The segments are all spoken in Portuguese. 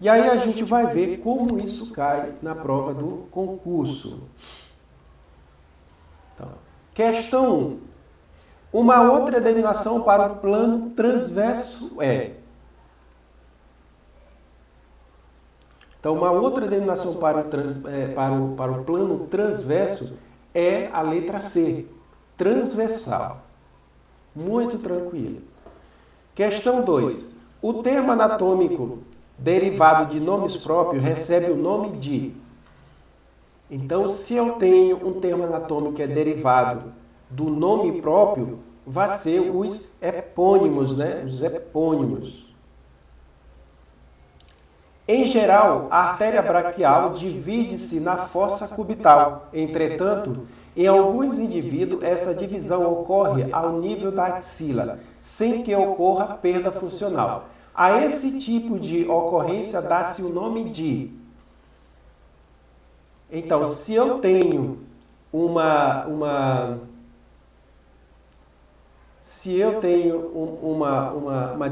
E aí a gente vai ver como isso cai na prova do concurso. Então, questão 1. Uma outra denominação para o plano transverso é. Então, uma outra denominação para o plano transverso é a letra C, transversal. Muito tranquilo. Questão 2. O termo anatômico derivado de nomes próprios recebe o nome de. Então, se eu tenho um termo anatômico que é derivado do nome próprio, vai ser os epônimos, né? Os epônimos. Em geral, a artéria braquial divide-se na fossa cubital. Entretanto, em alguns indivíduos, essa divisão ocorre ao nível da axila, sem que ocorra perda funcional. A esse tipo de ocorrência dá-se o nome de. Então, se eu tenho uma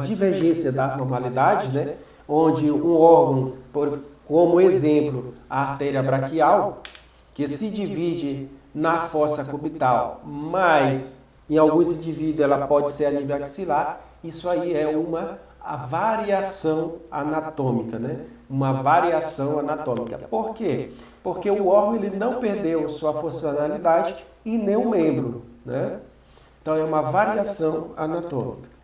divergência da normalidade, né, onde um órgão, como exemplo, a artéria braquial, que se divide na fossa cubital, mas em alguns indivíduos ela pode ser a nível axilar, isso aí é uma variação anatômica, né? Uma variação anatômica. Por quê? Porque o órgão ele não perdeu sua funcionalidade e nem o membro, né? Então é uma variação anatômica.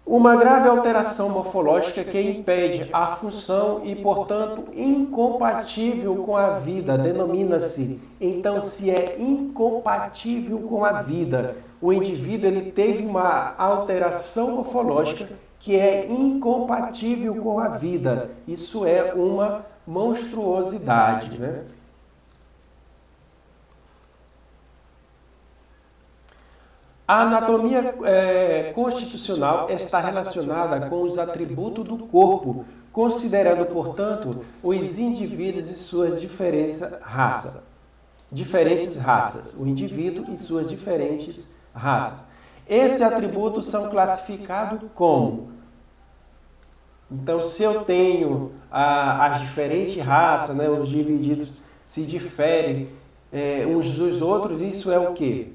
Uma grave alteração morfológica que impede a função e, portanto, incompatível com a vida, denomina-se. Então, se é incompatível com a vida, o indivíduo ele teve uma alteração morfológica que é incompatível com a vida. Isso é uma monstruosidade, né? A anatomia constitucional está relacionada com os atributos do corpo, considerando, portanto, os indivíduos e suas diferentes raças, o indivíduo e suas diferentes raças. Esses atributos são classificados como? Então, se eu tenho as diferentes raças, né, os indivíduos se diferem uns dos outros, isso é o quê?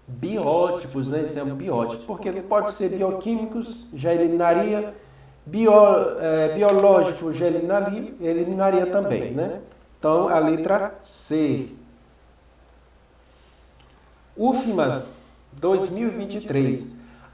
Biótipos, né? Isso é um biótipo, porque não pode ser bioquímicos, já eliminaria, biológico já eliminaria também, né? Então, a letra C. UFMA 2023.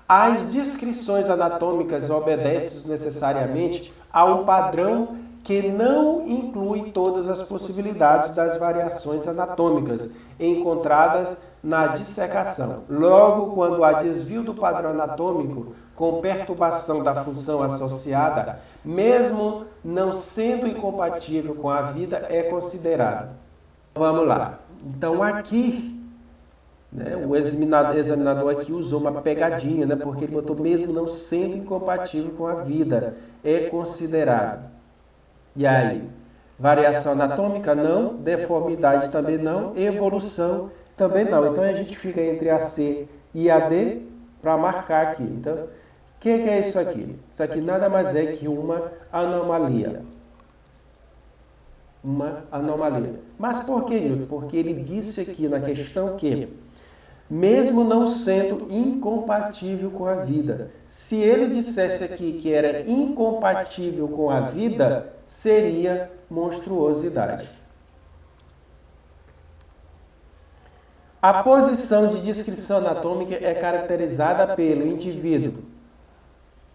As descrições anatômicas obedecem necessariamente a um padrão que não inclui todas as possibilidades das variações anatômicas encontradas na dissecação. Logo, quando há desvio do padrão anatômico com perturbação da função associada, mesmo não sendo incompatível com a vida, é considerado. Vamos lá. Então, aqui, né, o examinador aqui usou uma pegadinha, né, porque ele botou mesmo não sendo incompatível com a vida, é considerado. E aí, variação anatômica não, deformidade também não, evolução também não. Então a gente fica entre a C e a D para marcar aqui. Então, o que é isso aqui? Isso aqui nada mais é que uma anomalia. Uma anomalia. Mas por que, Newton? Porque ele disse aqui na questão que, mesmo não sendo incompatível com a vida, se ele dissesse aqui que era incompatível com a vida, seria monstruosidade. A posição de descrição anatômica é caracterizada pelo indivíduo.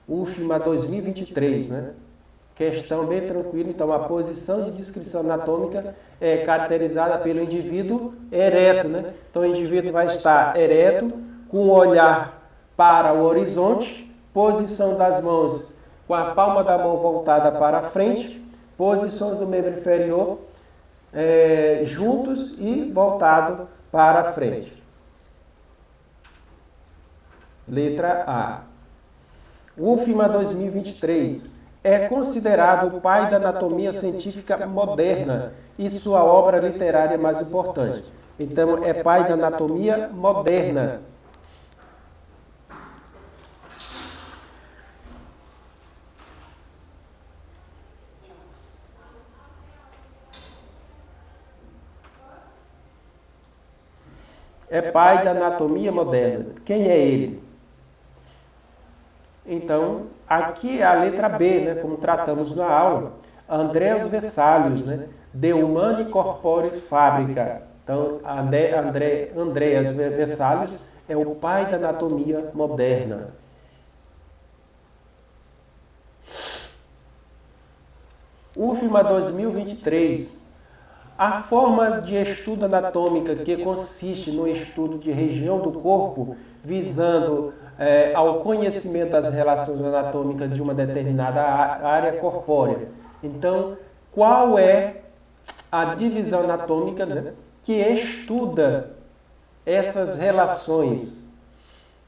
UFMA 2023, né? Questão bem tranquila. Então, a posição de descrição anatômica é caracterizada pelo indivíduo ereto, né? Então, o indivíduo vai estar ereto, com o olhar para o horizonte, posição das mãos com a palma da mão voltada para frente, posição do membro inferior juntos e voltado para frente. Letra A. UFMA 2023 é considerado o pai da anatomia científica moderna e sua obra literária mais importante. Então, é pai da anatomia moderna. é pai da anatomia moderna. Quem é ele? Então, aqui é a letra B, né, como tratamos na aula. Andreas Vesalius, né, De Humani Corporis Fabrica. Então, Andreas Vesalius é o pai da anatomia moderna. UFMA 2023. A forma de estudo anatômica que consiste no estudo de região do corpo, visando ao conhecimento das relações anatômicas de uma determinada área corpórea. Então, qual é a divisão anatômica, né, que estuda essas relações?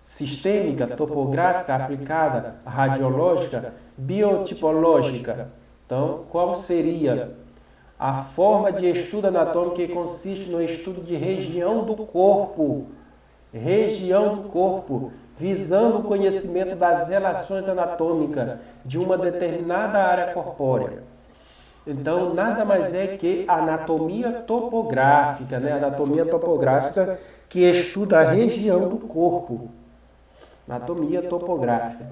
Sistêmica, topográfica, aplicada, radiológica, biotipológica. Então, qual seria a forma de estudo anatômico que consiste no estudo de região do corpo, visando o conhecimento das relações anatômicas de uma determinada área corpórea. Então, nada mais é que a anatomia topográfica, né? A anatomia topográfica que estuda a região do corpo. Anatomia topográfica.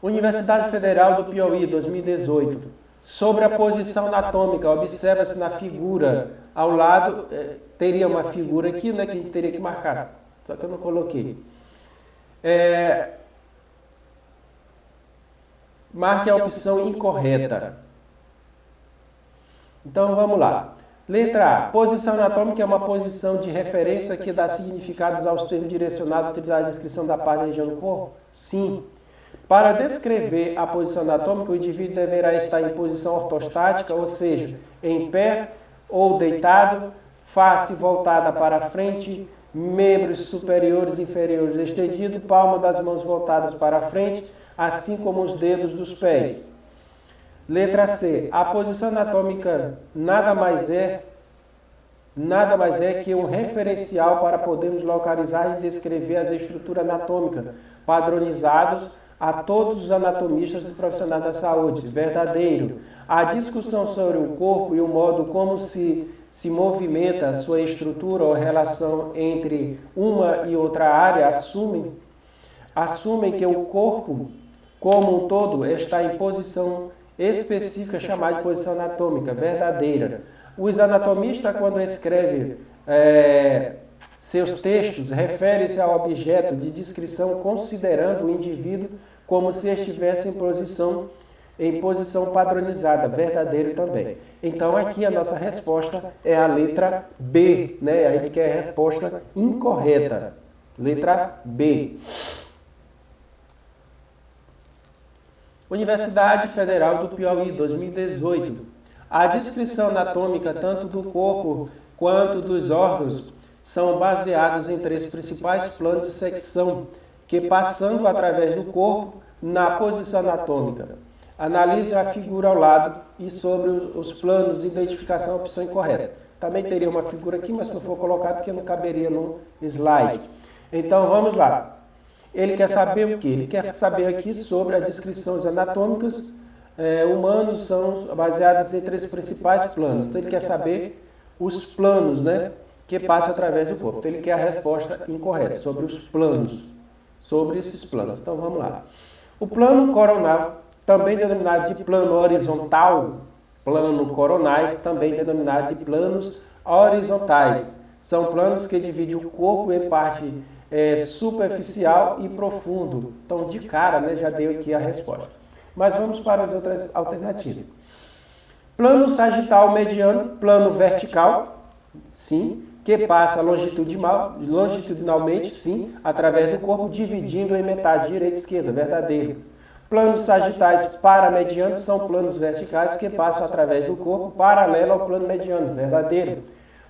Universidade Federal do Piauí, 2018. Sobre a posição anatômica, observa-se na figura ao lado, teria uma figura aqui, né, que a gente teria que marcar, só que eu não coloquei. Marque a opção incorreta. Então vamos lá. Letra A. Posição anatômica é uma posição de referência que dá significados aos termos direcionados utilizados na descrição da parte da região do corpo? Sim. Para descrever a posição anatômica, o indivíduo deverá estar em posição ortostática, ou seja, em pé ou deitado, face voltada para frente, membros superiores e inferiores estendidos, palma das mãos voltadas para frente, assim como os dedos dos pés. Letra C. A posição anatômica nada mais é que um referencial para podermos localizar e descrever as estruturas anatômicas padronizadas a todos os anatomistas e profissionais da saúde. Verdadeiro. A discussão sobre o corpo e o modo como se movimenta a sua estrutura ou relação entre uma e outra área assumem que o corpo como um todo está em posição específica chamada de posição anatômica. Verdadeira. Os anatomistas, quando escrevem seus textos, referem-se ao objeto de descrição considerando o indivíduo como se estivesse em posição padronizada, verdadeiro também. Então aqui a nossa resposta é a letra B, né? Aí que é a resposta incorreta. Letra B. Universidade Federal do Piauí, 2018. A descrição anatômica tanto do corpo quanto dos órgãos são baseados em três principais planos de secção, que passando através do corpo na posição anatômica. Analise a figura ao lado e sobre os planos de identificação a opção incorreta. Também teria uma figura aqui, mas não for colocado porque não caberia no slide. Então vamos lá. Ele quer saber o quê? Ele quer saber aqui sobre as descrições anatômicas humanos são baseadas em três principais planos. Então ele quer saber os planos, né, que passam através do corpo. Então ele quer a resposta incorreta sobre os planos, sobre esses planos. Então vamos lá. O plano coronal, também denominado de plano horizontal, plano coronais, também denominado de planos horizontais. São planos que dividem o corpo em parte superficial e profundo. Então, de cara, né, já deu aqui a resposta. Mas vamos para as outras alternativas. Plano sagital mediano, plano vertical, sim, que passa longitudinalmente, sim, através do corpo, dividindo em metade, direita e esquerda, verdadeiro. Planos sagitais paramedianos são planos verticais que passam através do corpo, paralelo ao plano mediano, verdadeiro.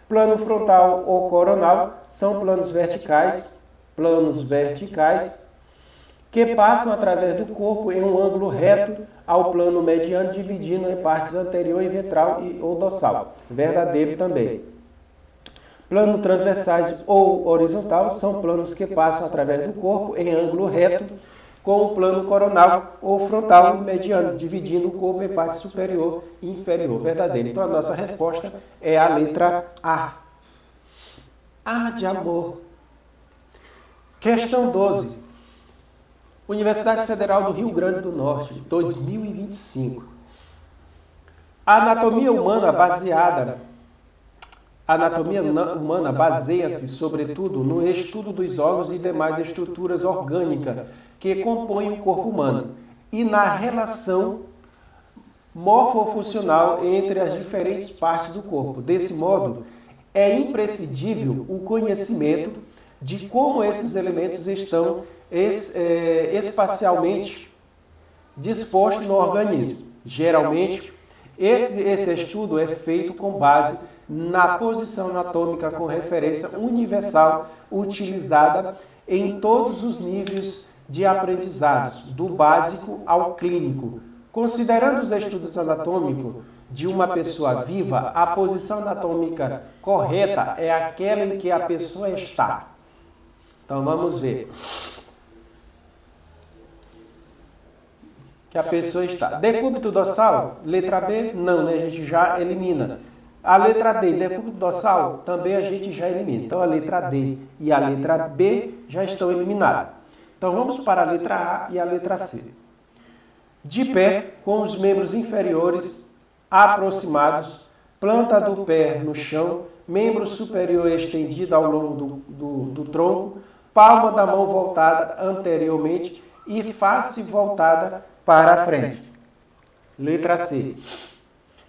Plano frontal ou coronal são planos verticais que passam através do corpo em um ângulo reto ao plano mediano, dividindo em partes anterior e ventral ou dorsal, verdadeiro também. Planos transversais ou horizontal são planos que passam através do corpo em ângulo reto, com o plano coronal ou frontal mediano, dividindo o corpo em parte superior e inferior. Verdadeiro. Então a nossa resposta é a letra A. A de amor. Questão 12. Universidade Federal do Rio Grande do Norte, 2025. A anatomia humana baseia-se, sobretudo, no estudo dos órgãos e demais estruturas orgânicas que compõem o corpo humano e na relação morfofuncional entre as diferentes partes do corpo. Desse modo, é imprescindível o conhecimento de como esses elementos estão espacialmente dispostos no organismo. Geralmente, esse estudo é feito com base na posição anatômica com referência universal utilizada em todos os níveis de aprendizados, do básico ao clínico. Considerando os estudos anatômicos de uma pessoa viva, a posição anatômica correta é aquela em que a pessoa está. Então vamos ver. Que a pessoa está. Decúbito dorsal, letra B, não, né? A gente já elimina. A letra D, decúbito dorsal, também a gente já elimina. Então a letra D e a letra B já estão eliminadas. Então vamos para a letra A e a letra C. De pé, com os membros inferiores aproximados, planta do pé no chão, membro superior estendido ao longo do tronco, palma da mão voltada anteriormente e face voltada para a frente. Letra C.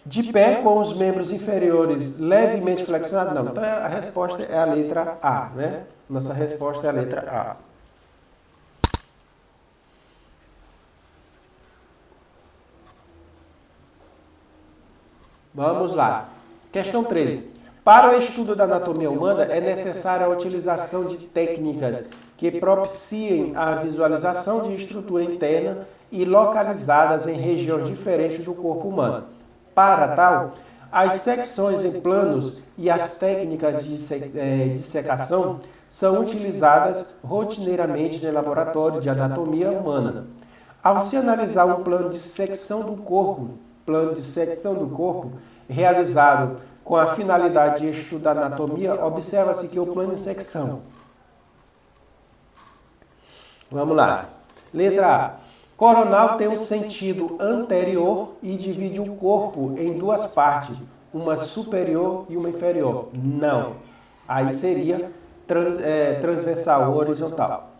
De pé com os membros inferiores levemente flexionados? Não. Então a resposta é a letra A, né? Nossa resposta é a letra A. Vamos lá. Questão 13. Para o estudo da anatomia humana, é necessária a utilização de técnicas que propiciem a visualização de estrutura interna e localizadas em regiões diferentes do corpo humano. Para tal, as secções em planos e as técnicas de dissecação são utilizadas rotineiramente no laboratório de anatomia humana. Ao se analisar um plano de secção do corpo realizado com a finalidade de estudar anatomia, observa-se que o plano de secção. Vamos lá. Letra A. Coronal tem um sentido anterior e divide o corpo em duas partes, uma superior e uma inferior. Não. Aí seria transversal ou horizontal.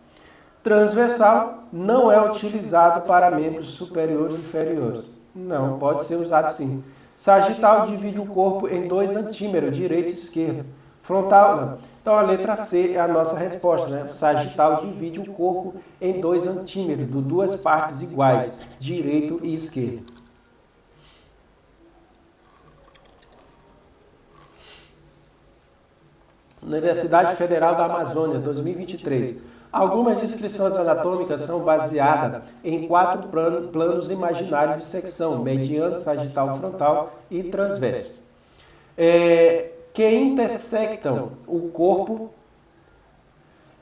Transversal não é utilizado para membros superiores e inferiores. Não, pode ser usado sim. Sagital divide o corpo em dois antímeros, direito e esquerdo. Frontal, não. Então a letra C é a nossa resposta, né? Sagital divide o corpo em dois antímeros, de duas partes iguais, direito e esquerdo. Universidade Federal da Amazônia, 2023. Algumas descrições anatômicas são baseadas em 4 planos imaginários de secção, mediano, sagital, frontal e transverso, que intersectam o corpo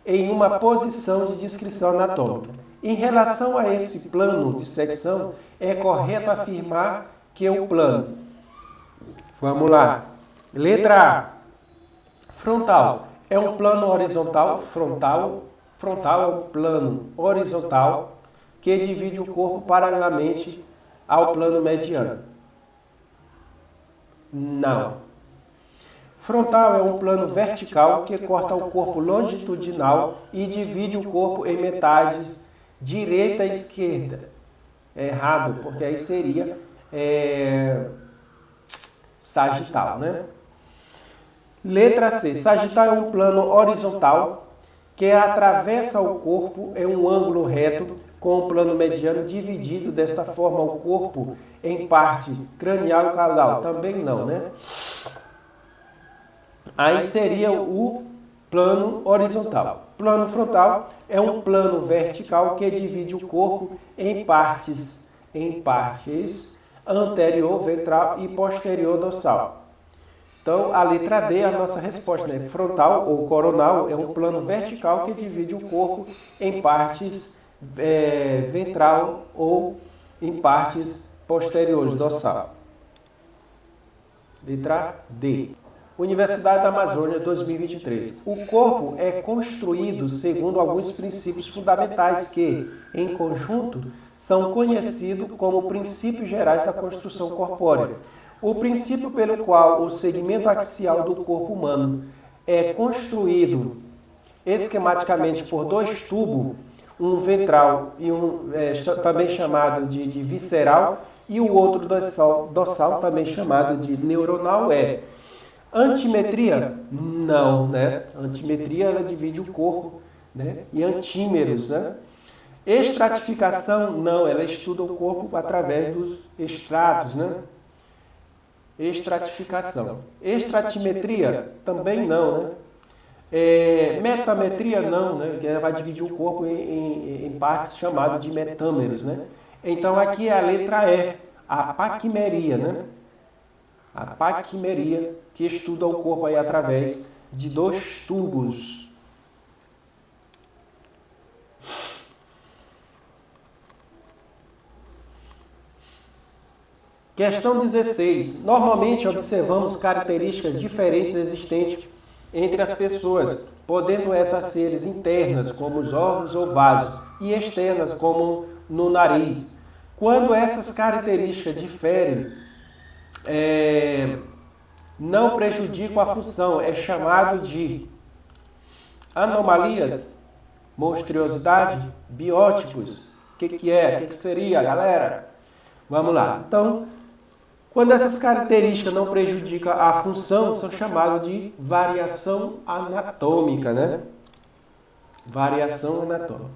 em uma posição de descrição anatômica. Em relação a esse plano de secção, é correto afirmar que o plano... Vamos lá. Letra A. Frontal. É um plano horizontal, frontal é um plano horizontal que divide o corpo paralelamente ao plano mediano. Não. Frontal é um plano vertical que corta o corpo longitudinal e divide o corpo em metades direita e esquerda. É errado, porque aí seria sagital, né? Letra C. Sagital é um plano horizontal que atravessa o corpo em um ângulo reto com o plano mediano dividido desta forma o corpo em parte cranial e caudal. Também não, né? Aí seria o plano horizontal. Plano frontal é um plano vertical que divide o corpo em partes anterior, ventral e posterior dorsal. Então, a letra D é a nossa resposta, né? Frontal ou coronal é um plano vertical que divide o corpo em partes ventral ou em partes posteriores, dorsal. Letra D. Universidade da Amazônia, 2023. O corpo é construído segundo alguns princípios fundamentais que, em conjunto, são conhecidos como princípios gerais da construção corpórea. O princípio pelo qual o segmento axial do corpo humano é construído esquematicamente por dois tubos, um ventral e um também chamado de visceral, e o outro dorsal também chamado de neuronal, é antimetria? Não, né? Antimetria, ela divide o corpo, né, em antímeros, né? Estratificação? Não, ela estuda o corpo através dos estratos, né? Estratificação. Estratimetria? Também não, né? Metametria? Não, né? Que ela vai dividir o corpo em partes chamadas de metâmeros, né? Então aqui é a letra E, a paquimeria, né? A paquimeria, que estuda o corpo aí através de dois tubos. Questão 16. Normalmente observamos características diferentes existentes entre as pessoas, podendo essas ser internas, como os órgãos ou vasos, e externas, como no nariz. Quando essas características diferem, não prejudicam a função, é chamado de anomalias, monstruosidade, biótipos. O que é? O que seria, galera? Vamos lá. Então, quando essas características não prejudicam a função, são chamadas de variação anatômica, né? Variação anatômica.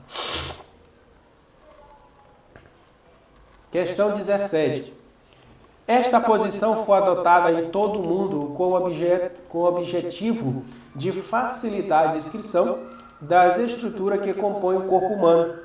Questão 17. Esta posição foi adotada em todo o mundo com o objetivo de facilitar a descrição das estruturas que compõem o corpo humano.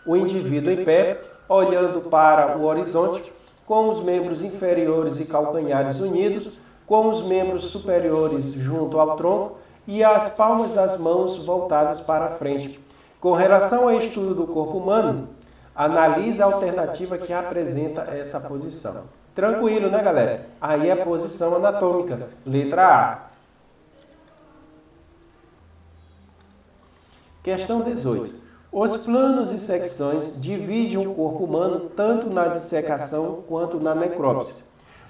O indivíduo em pé, olhando para o horizonte, com os membros inferiores e calcanhares unidos, com os membros superiores junto ao tronco e as palmas das mãos voltadas para a frente. Com relação ao estudo do corpo humano, analise a alternativa que apresenta essa posição. Tranquilo, né, galera? Aí é a posição anatômica, letra A. Questão 18. Os planos e secções dividem o corpo humano tanto na dissecação quanto na necrópsia.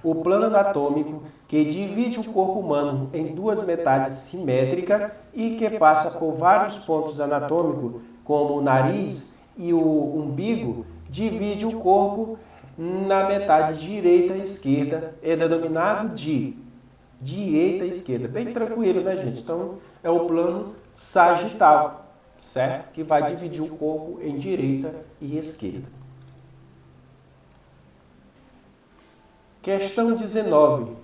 O plano anatômico, que divide o corpo humano em duas metades simétricas e que passa por vários pontos anatômicos, como o nariz e o umbigo, divide o corpo na metade direita e esquerda, é denominado de direita e esquerda. Bem tranquilo, né, gente? Então, é o plano sagital, certo? Que vai dividir o corpo em direita e esquerda. Questão 19.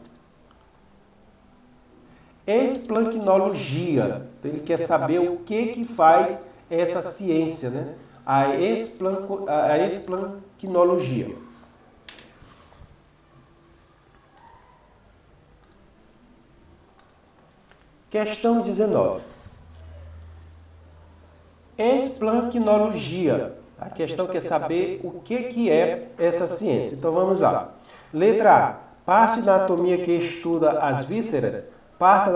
Esplancnologia. Então, ele quer saber o que faz essa ciência, né? A esplancnologia. Questão 19. Esplancnologia. A questão quer saber o que é essa ciência. Então vamos lá. Letra A. Parte da anatomia que estuda as vísceras. Parte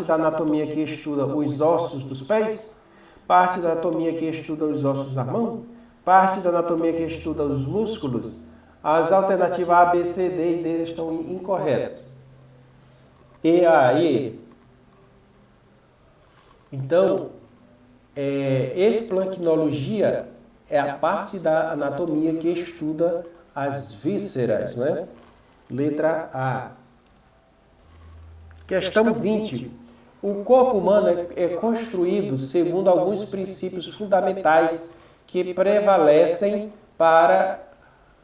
da anatomia que estuda os ossos dos pés. Parte da anatomia que estuda os ossos da mão. Parte da anatomia que estuda os músculos. As alternativas A, B, C, D e D estão incorretas. E, A, E. Então, esplancnologia é a parte da anatomia que estuda as vísceras, né? Letra A. Questão 20. O corpo humano é construído segundo alguns princípios fundamentais que prevalecem para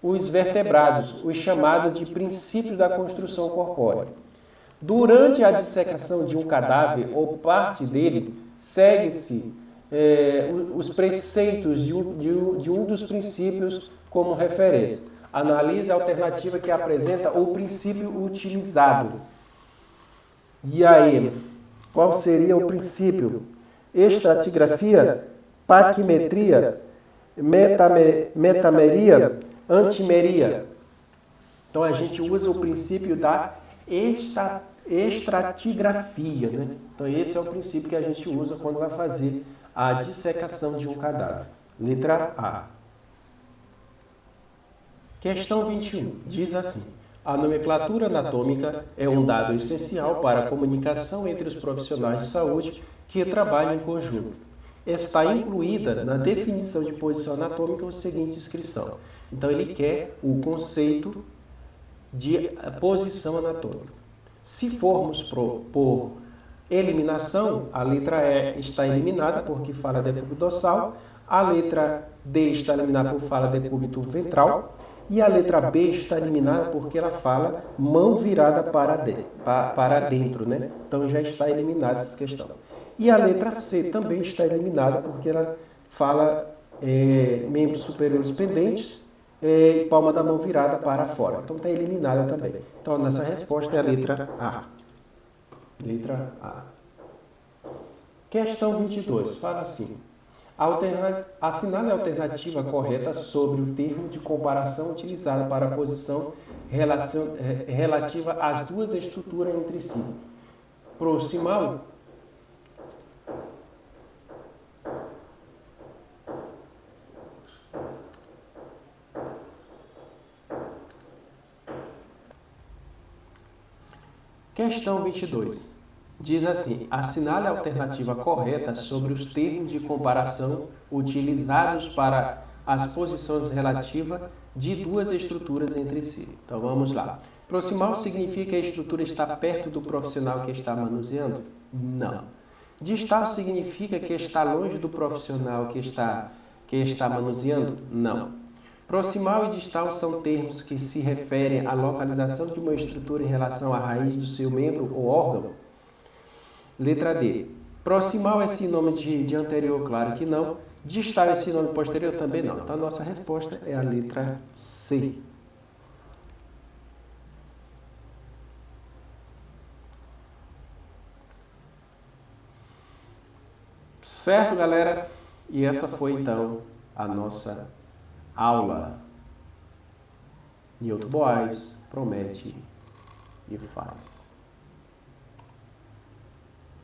os vertebrados, os chamados de princípios da construção corpórea. Durante a dissecação de um cadáver ou parte dele, segue-se os preceitos de um dos princípios como referência. Analise a alternativa que apresenta o princípio utilizado. E aí, qual seria o princípio? Estratigrafia, paquimetria, metameria, antimeria. Então a gente usa o princípio da estratigrafia, né? Então esse é o princípio que a gente usa quando vai fazer a dissecação de um cadáver. Letra A. Questão 21. Diz assim: a nomenclatura anatômica é um dado essencial para a comunicação entre os profissionais de saúde que trabalham em conjunto. Está incluída na definição de posição anatômica a seguinte inscrição. Então ele quer o conceito de posição anatômica. Se formos por eliminação, a letra E está eliminada porque fala decúbito dorsal, a letra D está eliminada por fala decúbito ventral e a letra B está eliminada porque ela fala mão virada para dentro, né? Então já está eliminada essa questão. E a letra C também está eliminada porque ela fala membros superiores pendentes e palma da mão virada para fora. Então está eliminada também. Então a nossa resposta é a letra A. Letra A. Questão 22. Fala assim. Assinale a alternativa correta sobre o termo de comparação utilizado para a posição relativa às duas estruturas entre si. Proximal. Questão 22. Diz assim: assinale a alternativa correta sobre os termos de comparação utilizados para as posições relativas de duas estruturas entre si. Então vamos lá. Proximal significa que a estrutura está perto do profissional que está manuseando? Não. Distal significa que está longe do profissional que está manuseando? Não. Proximal e distal são termos que se referem à localização de uma estrutura em relação à raiz do seu membro ou órgão? Letra D. Proximal é sinônimo de anterior? Claro que não. Distal é sinônimo posterior? Também não. Então a nossa resposta é a letra C. Certo, galera? E essa foi então a nossa aula. Newton Boas promete e faz.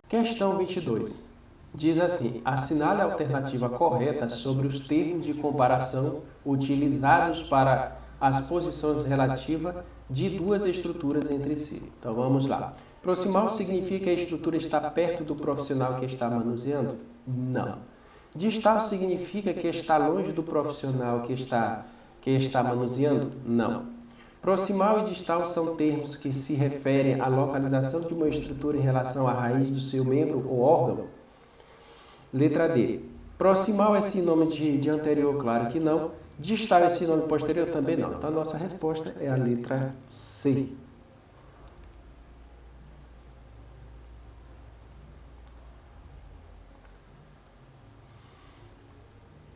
Questão 22. Diz assim: assinale a alternativa correta sobre os termos de comparação utilizados para as posições relativas de duas estruturas entre si. Então vamos lá. Proximal significa que a estrutura está perto do profissional que está manuseando? Não. Distal significa que está longe do profissional que está manuseando? Não. Proximal e distal são termos que se referem à localização de uma estrutura em relação à raiz do seu membro ou órgão? Letra D. Proximal é sinônimo de anterior? Claro que não. Distal é sinônimo posterior? Também não. Então a nossa resposta é a letra C.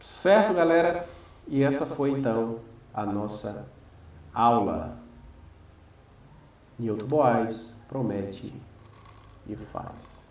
Certo, galera? E essa foi então a nossa aula. Newton Boas promete e faz.